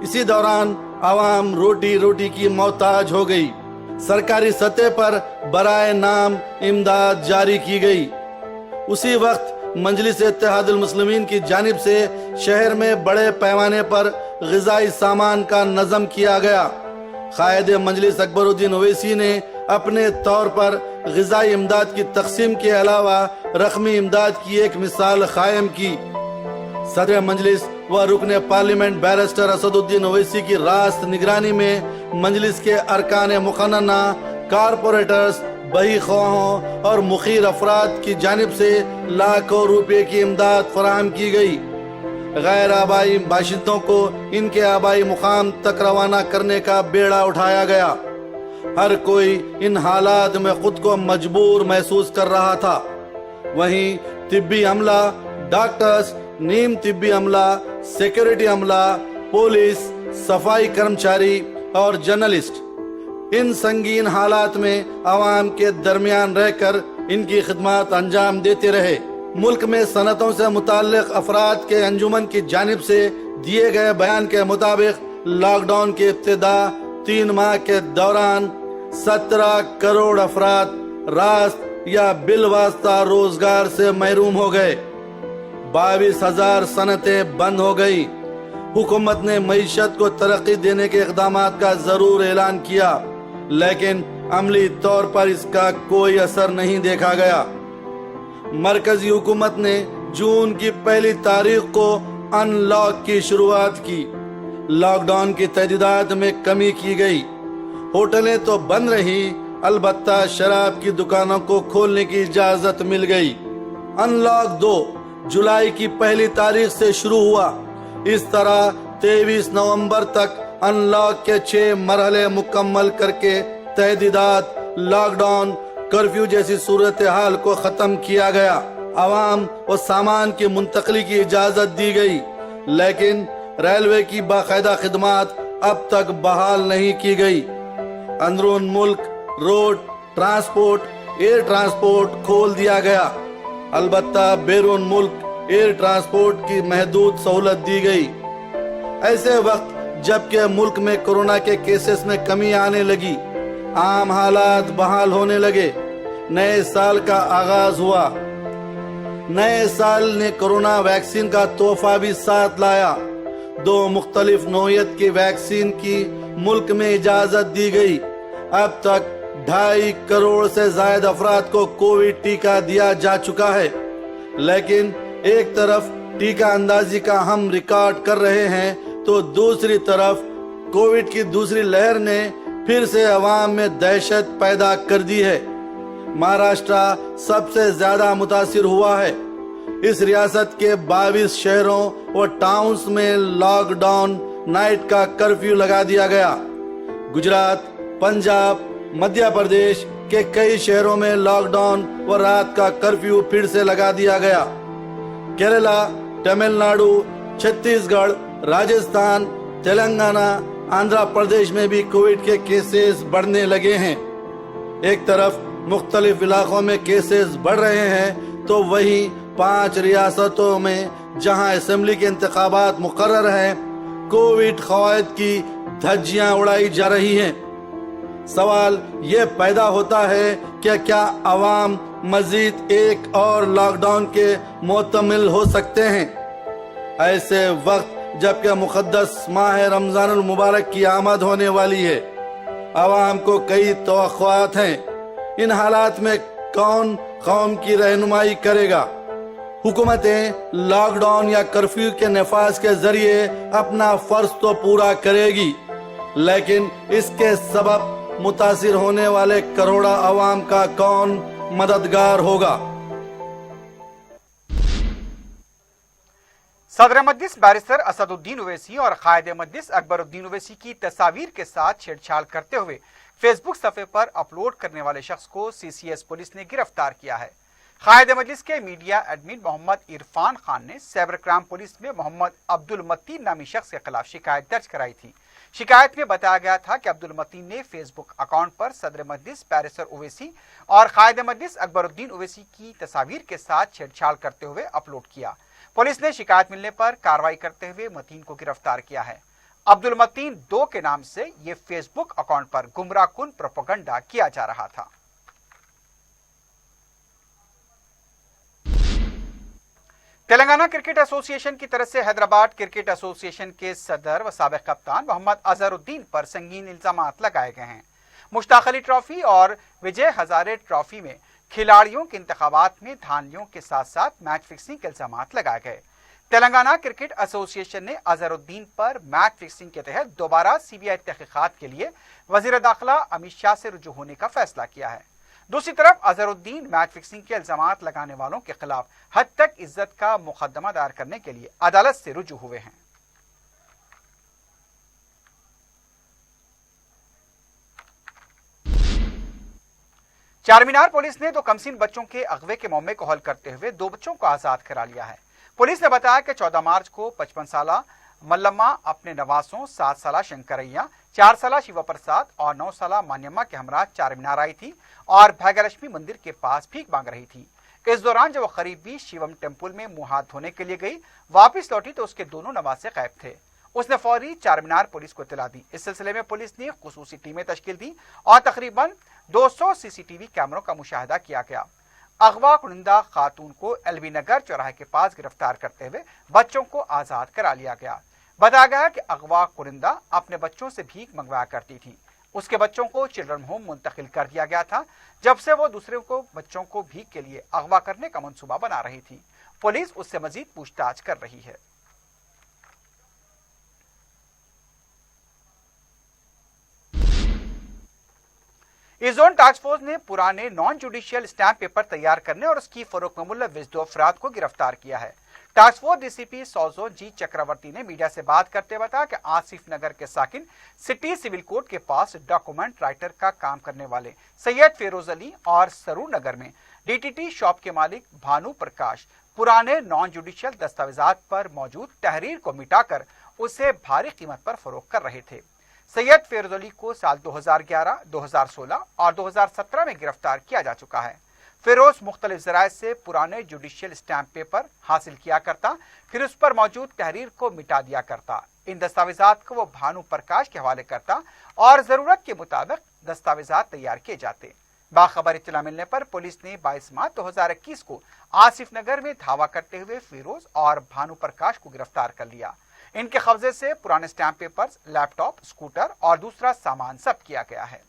इसी दौरान आवाम रोटी की मोहताज हो गई। सरकारी सतह पर बराए नाम इमदाद जारी की गई। उसी वक्त मजलिस इत्तेहादुल मुस्लिमीन की जानिब से शहर में बड़े पैमाने पर ग़िज़ाई सामान का नज़म किया गया। कायद मजलिस अकबरुद्दीन ओवैसी ने अपने तौर पर ग़िज़ाई इमदाद की तकसीम के अलावा रकमी इमदाद की एक मिसाल कायम की। सदर मजलिस व रुकन पार्लियामेंट बैरिस्टर असदुद्दीन ओवैसी की रास्त निगरानी में मजलिस के अरकान मुक़न्नना, कारपोरेटर्स, बही ख्वाहों और मुखीर अफराद की जानिब से लाखों रुपए की इमदाद फराहम की गई। गैर आबाई बाशिंदों को इनके आबाई मुकाम तक रवाना करने का बेड़ा उठाया गया। हर कोई इन हालात में खुद को मजबूर महसूस कर रहा था। वहीं तिब्बी अमला, डॉक्टर्स, नीम तिब्बी अमला, सिक्योरिटी अमला, पुलिस, सफाई कर्मचारी और जर्नलिस्ट इन संगीन हालात में आवाम के दरमियान रहकर इनकी खिदमत अंजाम देते रहे। मुल्क में सनतों से मुताल्लिक अफराद के अंजुमन की जानिब से दिए गए बयान के मुताबिक लॉकडाउन की इब्तिदा 3 माह के दौरान 17 करोड़ अफराद रास्त या बिलवास्ता रोजगार से महरूम हो गए। 22,000 सनतें बंद हो गई। हुकूमत ने मईशत को तरक्की देने के इक़दामात का जरूर ऐलान किया, लेकिन अमली तौर पर इसका कोई असर नहीं देखा गया। मरकजी हुकूमत ने जून की 1 तारीख को अनलॉक की शुरुआत की। लॉकडाउन की तहदीदात में कमी की गई। होटलें तो बंद रही, अलबत्ता शराब की दुकानों को खोलने की इजाजत मिल गई। अनलॉक 2 जुलाई की 1 तारीख से शुरू हुआ। इस तरह 23 नवंबर तक अनलॉक के 6 मरहले मुकम्मल करके तहदीदात, लॉकडाउन, कर्फ्यू जैसी सूरत हाल को खत्म किया गया। आवाम और सामान की मुंतकली की इजाजत दी गई, लेकिन रेलवे की बाकायदा खिदमात अब तक बहाल नहीं की गई। अंदरून मुल्क रोड ट्रांसपोर्ट, एयर ट्रांसपोर्ट खोल दिया गया, अलबत्ता बैरून मुल्क एयर ट्रांसपोर्ट की महदूद सहूलत दी गई। ऐसे वक्त जबकि मुल्क में कोरोना के केसेस में कमी आने लगी, आम हालात बहाल होने लगे, नए साल का आगाज हुआ। नए साल ने कोरोना वैक्सीन का तोहफा भी साथ लाया। 2 मुख्तलिफ नौयत की वैक्सीन की मुल्क में इजाजत दी गई। अब तक 2.5 करोड़ से ज्यादा अफराद को कोविड टीका दिया जा चुका है, लेकिन एक तरफ टीका अंदाजी का हम रिकॉर्ड कर रहे हैं, तो दूसरी तरफ कोविड की दूसरी लहर ने फिर से अवाम में दहशत पैदा कर दी है। महाराष्ट्र सबसे ज्यादा मुतासिर हुआ है। इस रियासत के 22 शहरों और टाउन्स में लॉकडाउन, नाइट का कर्फ्यू लगा दिया गया। गुजरात, पंजाब, मध्य प्रदेश के कई शहरों में लॉकडाउन व रात का कर्फ्यू फिर से लगा दिया गया। केरला, तमिलनाडु, छत्तीसगढ़, राजस्थान, तेलंगाना, आंध्र प्रदेश में भी कोविड के केसेस बढ़ने लगे हैं। एक तरफ मुख्तलिफ इलाकों में केसेस बढ़ रहे हैं, तो वहीं 5 रियासतों में जहां असेंबली के इंतखाबात मुकर्रर हैं, कोविड कवायद की धज्जियां उड़ाई जा रही हैं। सवाल ये पैदा होता है कि क्या अवाम मजीद एक और लॉकडाउन के मुतमिल हो सकते हैं? ऐसे वक्त जबकि मुक़द्दस माह रमजानुल मुबारक की आमद होने वाली है, अवाम को कई तवक्कुआत हैं। इन हालात में कौन कौम की रहनुमाई करेगा? हुकूमतें लॉकडाउन या कर्फ्यू के नफाज के जरिए अपना फर्ज तो पूरा करेगी, लेकिन इसके सबब मुतासिर होने वाले करोड़ों अवाम का कौन मददगार होगा? सदर मजलिस बैरिस्टर असदुद्दीन ओवैसी और कायद मजलिस अकबरुद्दीन ओवैसी की तस्वीर के साथ छेड़छाड़ करते हुए फेसबुक सफ़े पर अपलोड करने वाले शख्स को सीसीएस पुलिस ने गिरफ्तार किया है। कायद मजलिस के मीडिया एडमिन मोहम्मद इरफान खान ने साइबर क्राइम पुलिस में मोहम्मद अब्दुल मतीन नामी शख्स के खिलाफ शिकायत दर्ज कराई थी, शिकायत में बताया गया था कि अब्दुल मतीन ने फेसबुक अकाउंट पर सदर मजलिस पैरिसर ओवैसी और कायद मजलिस अकबरुद्दीन ओवैसी की तस्वीर के साथ छेड़छाड़ करते हुए अपलोड किया। पुलिस ने शिकायत मिलने पर कार्रवाई करते हुए मतीन को गिरफ्तार किया है। अब्दुल मतीन 2 के नाम से ये फेसबुक अकाउंट पर गुमराहकुन प्रोपेगेंडा किया जा रहा था। तेलंगाना क्रिकेट एसोसिएशन की तरफ से हैदराबाद क्रिकेट एसोसिएशन के सदर व साबिक कप्तान मोहम्मद अजहरुद्दीन पर संगीन इल्जामात लगाए गए हैं। मुश्ताक अली ट्रॉफी और विजय हजारे ट्रॉफी में खिलाड़ियों के इंतखाबात में धांधलियों के साथ साथ मैच फिक्सिंग के इल्जामात लगाए गए। तेलंगाना क्रिकेट एसोसिएशन ने अजहरुद्दीन पर मैच फिक्सिंग के तहत दोबारा सीबीआई तहकीकात के लिए वजीर दाखिला अमित शाह से रुजू होने का फैसला किया है। दूसरी तरफ अजहरुद्दीन मैच फिक्सिंग के इल्जामात लगाने वालों के खिलाफ हद तक इज्जत का मुकदमा दायर करने के लिए अदालत से रुजू हुए हैं। चारमीनार पुलिस ने 2 कमसीन बच्चों के अगवे के मामले को हल करते हुए 2 बच्चों को आजाद करा लिया है। पुलिस ने बताया कि 14 मार्च को 55 साला मल्लम्मा अपने नवासों 7 साला शंकरैया, 4 साला शिव प्रसाद और 9 साला मान्यम्मा के हमरा चारमीनार आई थी और भाग्यलक्ष्मी मंदिर के पास भीख मांग रही थी। इस दौरान जब वो करीबी शिवम टेम्पल में मुंह हाथ धोने के लिए गई, वापस लौटी तो उसके दोनों नवासे गायब थे। उसने फौरी चारमीनार पुलिस को इत्तला दी। इस सिलसिले में पुलिस ने खुसूसी टीमें तश्कील दी और तकरीबन 200 सीसीटीवी कैमरों का मुशाहिदा किया गया। अगवा कुनिंदा खातून को एलबी नगर चौराहे के पास गिरफ्तार करते हुए बच्चों को आजाद करा लिया गया। बताया गया कि अगवा कुनिंदा अपने बच्चों से भीख मंगवाया करती थी। उसके बच्चों को चिल्ड्रन होम मुंतकिल कर दिया गया था, जब से वो दूसरे को बच्चों को भीख के लिए अगवा करने का मंसूबा बना रही थी। पुलिस उससे मजीद पूछताछ कर रही है। इस जोन टास्क फोर्स ने पुराने नॉन जुडिशियल स्टैंप पेपर तैयार करने और उसकी फरोख्त में मुलव्विस 2 अफराद को गिरफ्तार किया है। टास्क फोर्स डीसीपी सौजो जी चक्रवर्ती ने मीडिया से बात करते हुए बताया कि आसिफ नगर के साकिन सिटी सिविल कोर्ट के पास डॉक्यूमेंट राइटर का काम करने वाले सैयद फेरोज अली और सरूर नगर में डीटीटी शॉप के मालिक भानु प्रकाश पुराने नॉन जुडिशियल दस्तावेजात पर मौजूद तहरीर को मिटाकर उसे भारी कीमत पर फरोख्त कर रहे थे। सैयद फेरोज अली को साल 2011, 2016 और 2017 में गिरफ्तार किया जा चुका है। फिरोज मुख्तलिफ जराए से पुराने जुडिशियल स्टैंप पेपर हासिल किया करता, फिर उस पर मौजूद तहरीर को मिटा दिया करता। इन दस्तावेजात को वो भानु प्रकाश के हवाले करता और जरूरत के मुताबिक दस्तावेजात तैयार किए जाते। बाखबर इत्तला मिलने पर पुलिस ने 22 मार्च 2021 को आसिफ नगर में धावा करते हुए फिरोज और भानु प्रकाश को गिरफ्तार कर लिया। इनके कब्जे से पुराने स्टैंप पेपर्स, लैपटॉप, स्कूटर और दूसरा सामान जब्त किया गया है।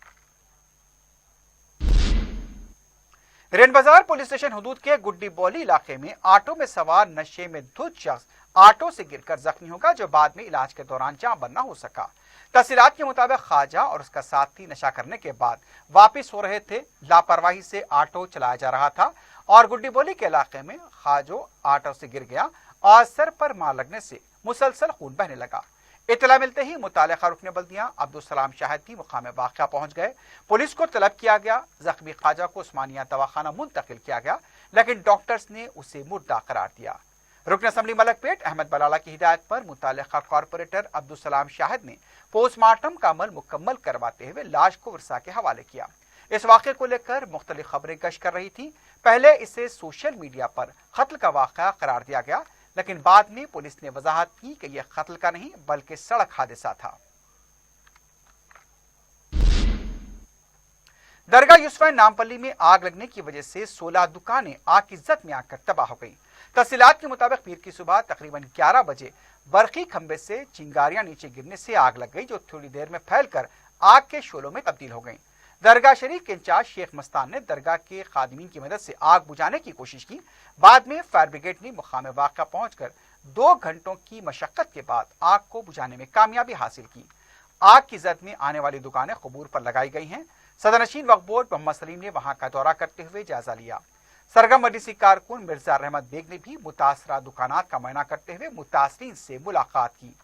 रेन बाजार पुलिस स्टेशन हदूद के गुड्डी बौली इलाके में ऑटो में सवार नशे में धुत शख्स ऑटो से गिरकर जख्मी होगा, जो बाद में इलाज के दौरान जान न हो सका। तफसीलात के मुताबिक ख्वाजा और उसका साथी नशा करने के बाद वापस हो रहे थे। लापरवाही से ऑटो चलाया जा रहा था और गुड्डी बौली के इलाके में ख्वाजो ऑटो से गिर गया और सर पर मार लगने से मुसलसल खून बहने लगा। इत्तला मिलते ही मुतालिका रुकने बल्दियां अब्दुल सलाम शाहिद भी मुकाम वाक़या पहुंच गए। पुलिस को तलब किया गया। जख्मी ख्वाजा को उस्मानिया दवाखाना मुंतकिल किया गया, लेकिन डॉक्टर्स ने उसे मुर्दा करार दिया। रुकन असम्बली मलकपेट अहमद बलाला की हिदायत पर मुतालिका कॉर्पोरेटर अब्दुल सलाम शाहिद ने पोस्टमार्टम का अमल मुकम्मल करवाते हुए लाश को वर्सा के हवाले किया। इस वाक़े को लेकर मुख्तलिफ खबरें गश्त कर रही थी। पहले इसे सोशल मीडिया पर कत्ल का वाक़या करार दिया गया, लेकिन बाद में पुलिस ने वजाहत की कि यह कत्ल का नहीं बल्कि सड़क हादसा था। दरगाह यूसुफैन नामपल्ली में आग लगने की वजह से 16 दुकानें आग की जद में आकर तबाह हो गई। तफसीलात के मुताबिक पीर की सुबह तकरीबन 11 बजे बरकी खंबे से चिंगारियां नीचे गिरने से आग लग गई, जो थोड़ी देर में फैलकर आग के शोलों में तब्दील हो गई। दरगाह शरीफ के इंचार्ज शेख मस्तान ने दरगाह के खादिमीन की मदद से आग बुझाने की कोशिश की। बाद में फायर ब्रिगेड ने मुकाम वाक़या पहुंचकर 2 घंटों की मशक्कत के बाद आग को बुझाने में कामयाबी हासिल की। आग की जद में आने वाली दुकानें कबूर पर लगाई गई हैं। सदरनशीन वक्फ बोर्ड मोहम्मद सलीम ने वहां का दौरा करते हुए जायजा लिया। सरगम मजलिसी कारकुन मिर्जा रहमत बेग ने भी मुतासरा दुकानात का मुआयना करते हुए मुतासरीन से मुलाकात की।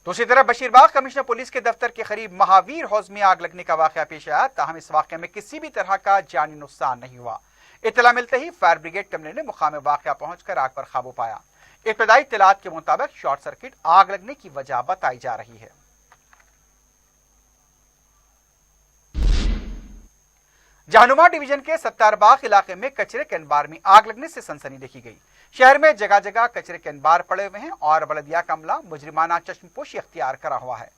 दूसरी तरफ बशीरबाग कमिश्नर पुलिस के दफ्तर के करीब महावीर हाउस में आग लगने का वाकया पेश आया, ताहम इस वाकये में किसी भी तरह का जानी नुकसान नहीं हुआ। इत्तला मिलते ही फायर ब्रिगेड टीम ने मुकाम वाकया पहुंचकर आग पर काबू पाया। इब्तदाई इत्तलात के मुताबिक शॉर्ट सर्किट आग लगने की वजह बताई जा रही है। जहानुमा डिवीजन के सत्तारबाग इलाके में कचरे के अंबार में आग लगने से सनसनी देखी गई। शहर में जगह जगह कचरे के अंबार पड़े हुए हैं और बलदिया का अमला मुजरिमाना चश्मपोशी अख्तियार करा हुआ है।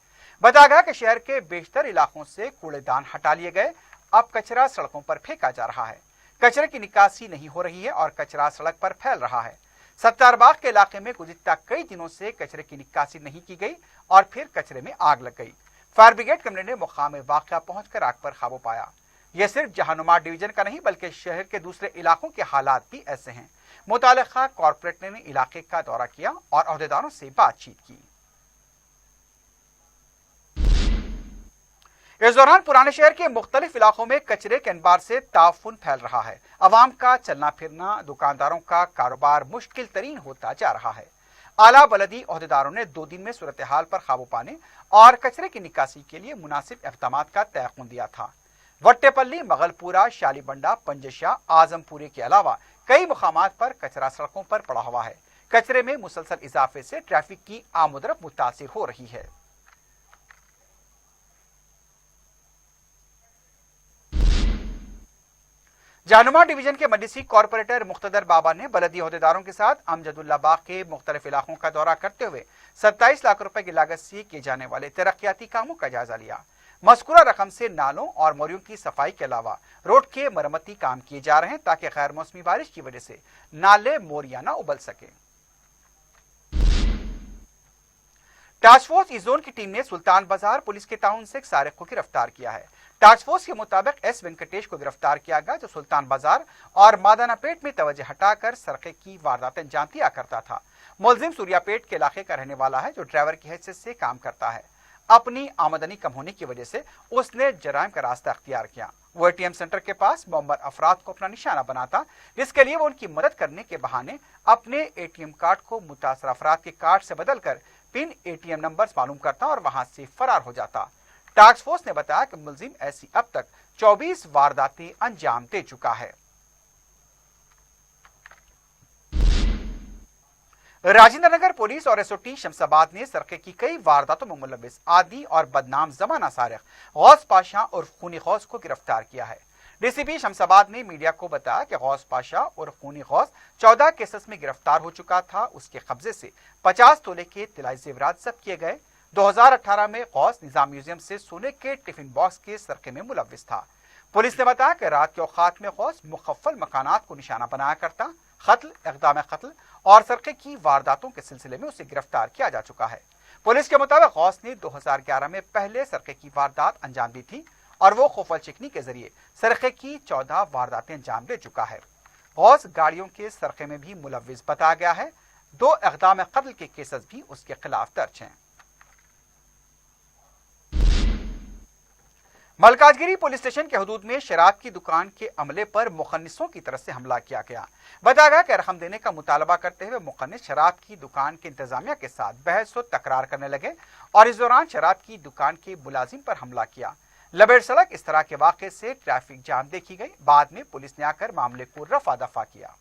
बताया गया कि शहर के बेशतर इलाकों से कूड़ेदान हटा लिए गए, अब कचरा सड़कों पर फेंका जा रहा है। कचरे की निकासी नहीं हो रही है और कचरा सड़क पर फैल रहा है। सत्तारबाग के इलाके में गुज़िश्ता कई दिनों से कचरे की निकासी नहीं की गई और फिर कचरे में आग लग गई। फायर ब्रिगेड कमरे ने मुकाम वाक़या पहुंचकर आग पर काबू पाया। यह सिर्फ जहानुमा डिवीजन का नहीं बल्कि शहर के दूसरे इलाकों के हालात भी ऐसे हैं। मुतालिका कॉर्पोरेट ने इलाके का दौरा किया और अहदेदारों से बातचीत की। इस दौरान पुराने शहर के मुख्तलिफ इलाकों में कचरे के अंबार से ताफुन फैल रहा है। अवाम का चलना फिरना, दुकानदारों का कारोबार मुश्किल तरीन होता जा रहा है। आला बलदी अहदेदारों ने 2 दिन में सूरत हाल पर काबू पाने और कचरे की निकासी के लिए मुनासिब इक़दामात का तयक़ुन दिया था। वट्टेपल्ली, मगलपुरा, शालीबंडा, पंजशाह, आजमपुरे के अलावा कई मुकामात पर कचरा सड़कों पर पड़ा हुआ है। कचरे में मुसलसल इजाफे से ट्रैफिक की आमदरफ्त मुतासिर हो रही है। जहानुमा डिवीजन के मडीसी कॉर्पोरेटर मुख्तदर बाबा ने बलदी अहदेदारों के साथ अमजदुल्ला बाग के मुख्तलिफ इलाकों का दौरा करते हुए 27 लाख रुपए की लागत से किए जाने वाले तरक्याती कामों का जायजा लिया। मज़कूरा रकम से नालों और मोरियों की सफाई के अलावा रोड के मरम्मती काम किए जा रहे हैं ताकि गैर मौसमी बारिश की वजह से नाले मोरियां न उबल सके। टास्क फोर्स ई जोन की टीम ने सुल्तान बाजार पुलिस के ताउन से एक सारिक को गिरफ्तार किया है। टास्क फोर्स के मुताबिक एस वेंकटेश को गिरफ्तार किया गया, जो सुल्तान बाजार और मादानापेट में तवज्जो हटाकर सरके की वारदातें अंजाम दिया करता था। मुलजिम सूर्यापेट के इलाके का रहने वाला है, जो ड्राइवर की हैसियत से काम करता है। अपनी आमदनी कम होने की वजह से उसने जराइम का रास्ता अख्तियार किया। वो एटीएम सेंटर के पास मोहम्मद अफराद को अपना निशाना बनाता, जिसके लिए वो उनकी मदद करने के बहाने अपने एटीएम कार्ड को मुतासर अफराद के कार्ड से बदलकर पिन एटीएम नंबर मालूम करता और वहां से फरार हो जाता। टास्क फोर्स ने बताया कि मुलजिम ऐसी अब तक 24 वारदातें अंजाम दे चुका है। राजेंद्र नगर पुलिस और एसओटी शमशाबाद ने सरके की कई वारदातों में मुलविस आदी और बदनाम जमाना सारिक गौस पाशा और खूनी गौस को गिरफ्तार किया है। डीसीपी शमशाबाद ने मीडिया को बताया कि गौस पाशा और खूनी गौस 14 केसेस में गिरफ्तार हो चुका था। उसके कब्जे से 50 तोले के तिलाई जेवरात जब्त किए गए। 2018 में गौस निजाम म्यूजियम से सोने के टिफिन बॉक्स के सरके में मुलविस था। पुलिस ने बताया कि रात के औकात में गौस मुखफ़्फ़ल मकानात को निशाना बनाया करता। कत्ल, इक़दाम कत्ल और सरके की वारदातों के सिलसिले में उसे गिरफ्तार किया जा चुका है। पुलिस के मुताबिक गौस ने 2011 में पहले सरके की वारदात अंजाम दी थी और वो खुफल चिकनी के जरिए सरके की 14 वारदातें अंजाम दे चुका है। गौस गाड़ियों के सरके में भी मुलविस बताया गया है। 2 इक़दाम कत्ल के केसेस भी उसके खिलाफ दर्ज हैं। मलकाजगिरी पुलिस स्टेशन के हदूद में शराब की दुकान के अमले पर मुखन्निसों की तरफ से हमला किया गया। बताया गया कि रकम देने का मुतालबा करते हुए मुखन्निस शराब की दुकान के इंतजामिया के साथ बहस व तकरार करने लगे और इस दौरान शराब की दुकान के मुलाजिम पर हमला किया। लबेड़ सड़क इस तरह के वाक़े से ट्रैफिक जाम देखी गई। बाद में पुलिस ने आकर मामले को रफा दफा किया।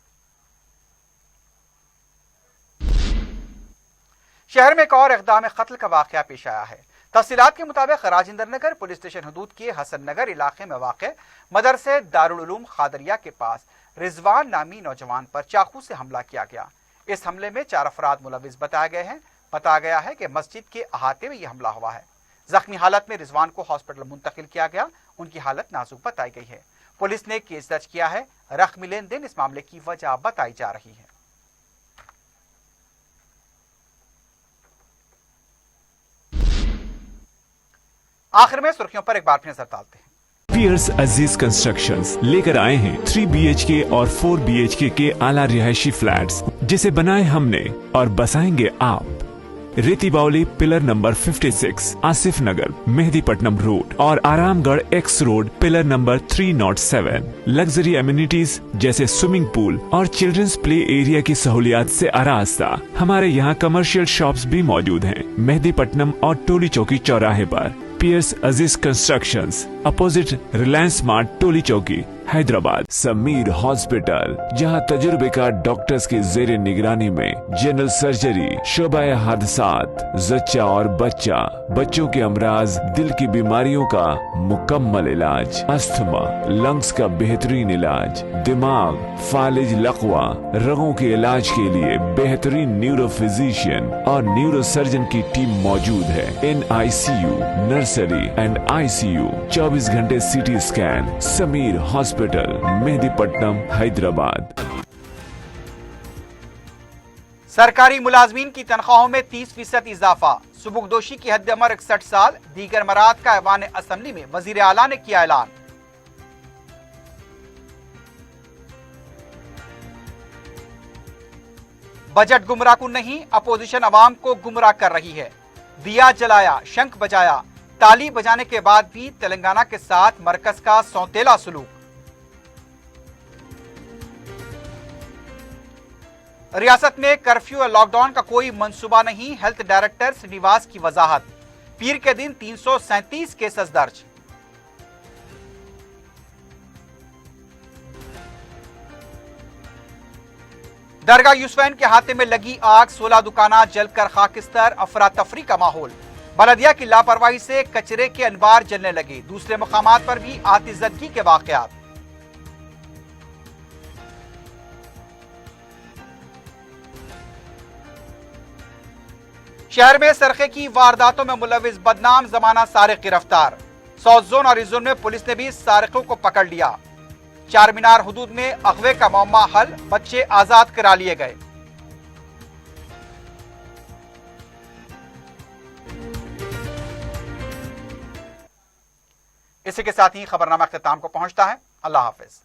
शहर में एक और इक़दाम कत्ल का वाक़या पेश आया है। तफसीलात के मुताबिक राजेंद्र नगर पुलिस स्टेशन हदूद के हसन नगर इलाके में वाक़ मदरसे दारुल उलूम खादरिया के पास रिजवान नामी नौजवान पर चाकू से हमला किया गया। इस हमले में 4 अफराद मुलविस बताए गए हैं। बताया गया है कि मस्जिद के अहाते में यह हमला हुआ है। जख्मी हालत में रिजवान को हॉस्पिटल मुंतकिल किया गया। उनकी हालत नाजुक बताई गई है। पुलिस ने केस दर्ज किया है। रकमी लेन देन इस मामले की वजह बताई जा रही है। आखिर में सुर्खियों पर एक बार फिर नजर डालते हैं। पियर्स अजीज कंस्ट्रक्शंस लेकर आए हैं 3 BHK और 4 BHK के आला रिहायशी फ्लैट्स, जिसे बनाए हमने और बसाएंगे आप। रेती बावली पिलर नंबर 56, आसिफ नगर, मेहदीपट्टनम रोड और Aramghar x road pillar number 307। Luxury amenities जैसे स्विमिंग पूल और चिल्ड्रंस प्ले एरिया की सहूलियात से आरास्ता। हमारे यहाँ कमर्शियल शॉप्स भी मौजूद हैं मेहदीपट्टनम और टोली चौकी चौराहे पर। पियर्स अजीज कंस्ट्रक्शंस, अपोजिट रिलायंस स्मार्ट, टोली चौकी, हैदराबाद। समीर हॉस्पिटल, जहां तजुर्बेकार डॉक्टर्स की जेर निगरानी में जनरल सर्जरी, शोबा हादसात, जच्चा और बच्चा, बच्चों के अमराज, दिल की बीमारियों का मुकम्मल इलाज, अस्थमा, लंग्स का बेहतरीन इलाज, दिमाग, फालिज, लकवा, रगों के इलाज के लिए बेहतरीन न्यूरो फिजिशियन और न्यूरो सर्जन की टीम मौजूद है। NICU, नर्सरी एंड ICU, 24 घंटे CT scan. Sameer hospital, Mehdipatnam, Hyderabad. सरकारी मुलाजमीन की तनख्वाहों में 30% इजाफा, सुबुकदोशी की हद अमर 61 साल, दीगर मराद का ऐवान असम्बली में वजीर आला ने किया ऐलान। बजट गुमराहकुन नहीं, अपोजिशन अवाम को गुमराह कर रही है। दिया जलाया, शंख बजाया, ताली बजाने के बाद भी तेलंगाना के साथ मरकज का सौतेला सलूक। रियासत में कर्फ्यू और लॉकडाउन का कोई मंसूबा नहीं, हेल्थ डायरेक्टर श्रीनिवास की वजाहत। पीर के दिन 337 केसेस दर्ज। दरगाह यूसुफैन के हाथे में लगी आग, 16 दुकाना जलकर खाकिस्तर, अफरा तफरी का माहौल। बलदिया की लापरवाही से कचरे के अनबार जलने लगे। दूसरे मकामात पर भी आतिशज़दगी के वाकयात। शहर में सरखे की वारदातों में मुलविस बदनाम जमाना सारिक गिरफ्तार। साउथ जोन और ईस्ट जोन में पुलिस ने भी सारिकों को पकड़ लिया। चार मीनार हुदूद में अगवे का मामला हल, बच्चे आजाद करा लिए गए। इसी के साथ ही खबरनामा अख्ताम को पहुंचता है। अल्लाह हाफिज।